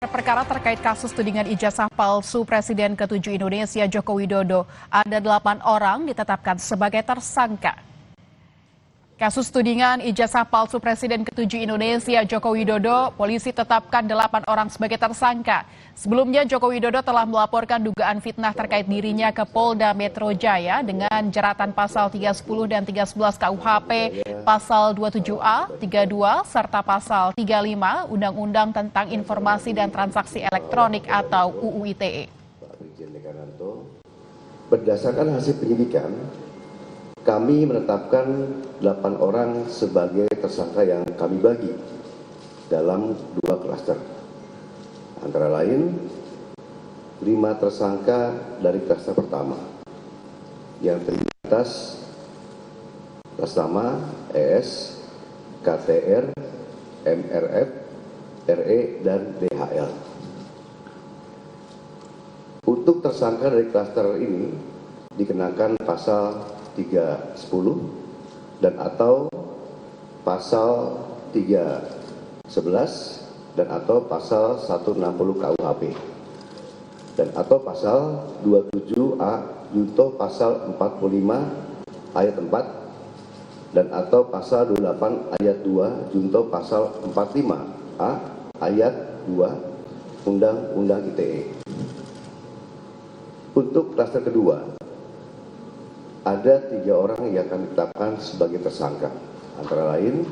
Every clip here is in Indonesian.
gelar perkara terkait kasus tudingan ijazah palsu Presiden ke-7 Indonesia Joko Widodo. Ada 8 orang ditetapkan sebagai tersangka. Kasus tudingan ijazah palsu Presiden ke-7 Indonesia Joko Widodo, polisi tetapkan 8 orang sebagai tersangka. Sebelumnya Joko Widodo telah melaporkan dugaan fitnah terkait dirinya ke Polda Metro Jaya dengan jeratan pasal 310 dan 311 KUHP, pasal 27A, 32, serta pasal 35 Undang-Undang tentang Informasi dan Transaksi Elektronik atau UU ITE. Berdasarkan hasil penyidikan, kami menetapkan 8 orang sebagai tersangka yang kami bagi dalam 2 klaster. Antara lain, 5 tersangka dari klaster pertama yang terdiri atas nama ES, KTR, MRF, RE, dan DHL. Untuk tersangka dari klaster ini dikenakan pasal 310 dan atau pasal 311 dan atau pasal 160 KUHP dan atau pasal 27A junto pasal 45 ayat 4 dan atau pasal 28 ayat 2 junto pasal 45A ayat 2 Undang-Undang ITE. Untuk klaster kedua, ada 3 orang yang kami tetapkan sebagai tersangka, antara lain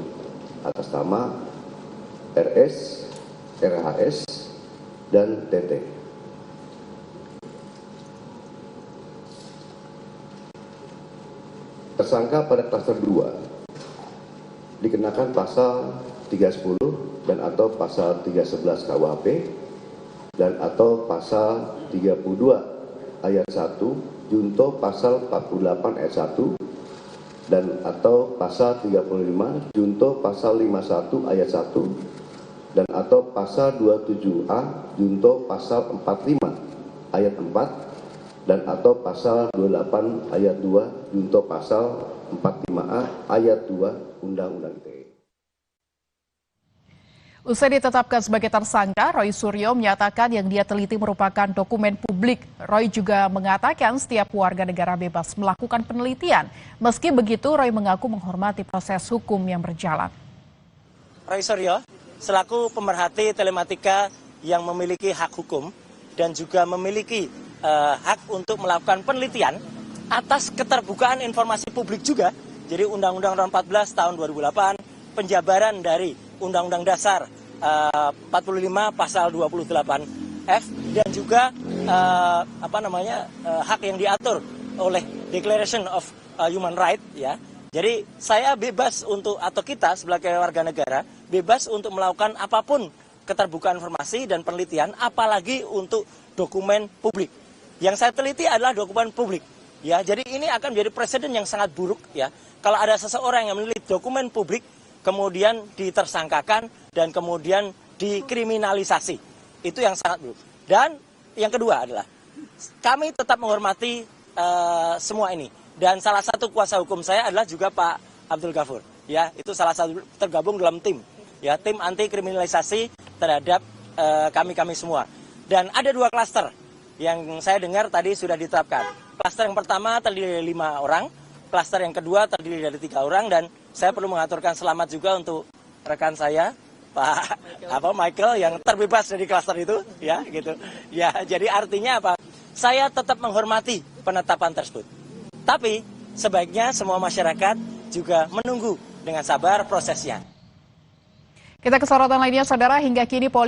atas nama RS, RHS, dan TT. Tersangka pada klaster 2 dikenakan pasal 310 dan atau pasal 311 KUHP dan atau pasal 32 ayat 1 junto pasal 48 ayat 1 dan atau pasal 35 junto pasal 51 ayat 1 dan atau pasal 27A junto pasal 45 ayat 4 dan atau pasal 28 ayat 2 junto pasal 45A ayat 2 Undang-Undang ITE. Usai ditetapkan sebagai tersangka, Roy Suryo menyatakan yang dia teliti merupakan dokumen publik. Roy juga mengatakan setiap warga negara bebas melakukan penelitian. Meski begitu, Roy mengaku menghormati proses hukum yang berjalan. Roy Suryo, selaku pemerhati telematika yang memiliki hak hukum dan juga memiliki hak untuk melakukan penelitian atas keterbukaan informasi publik juga. Jadi Undang-Undang 14 tahun 2008, penjabaran dari Undang-Undang Dasar 45 pasal 28F dan juga hak yang diatur oleh Declaration of Human Rights ya. Jadi saya bebas untuk atau kita sebagai warga negara bebas untuk melakukan apapun keterbukaan informasi dan penelitian apalagi untuk dokumen publik. Yang saya teliti adalah dokumen publik ya. Jadi ini akan menjadi presiden yang sangat buruk ya. Kalau ada seseorang yang meneliti dokumen publik kemudian ditersangkakan dan kemudian dikriminalisasi. Itu yang sangat buruk. Dan yang kedua adalah kami tetap menghormati semua ini. Dan salah satu kuasa hukum saya adalah juga Pak Abdul Ghafur. Ya, itu salah satu tergabung dalam tim. Ya, tim anti kriminalisasi terhadap kami semua. Dan ada 2 klaster yang saya dengar tadi sudah ditetapkan. Klaster yang pertama terdiri dari 5 orang. Klaster yang kedua terdiri dari 3 orang dan saya perlu mengaturkan selamat juga untuk rekan saya Pak Michael yang terbebas dari klaster itu ya gitu. Ya, jadi artinya apa? Saya tetap menghormati penetapan tersebut. Tapi sebaiknya semua masyarakat juga menunggu dengan sabar prosesnya. Kita ke sorotan lainnya, Saudara, hingga kini polisi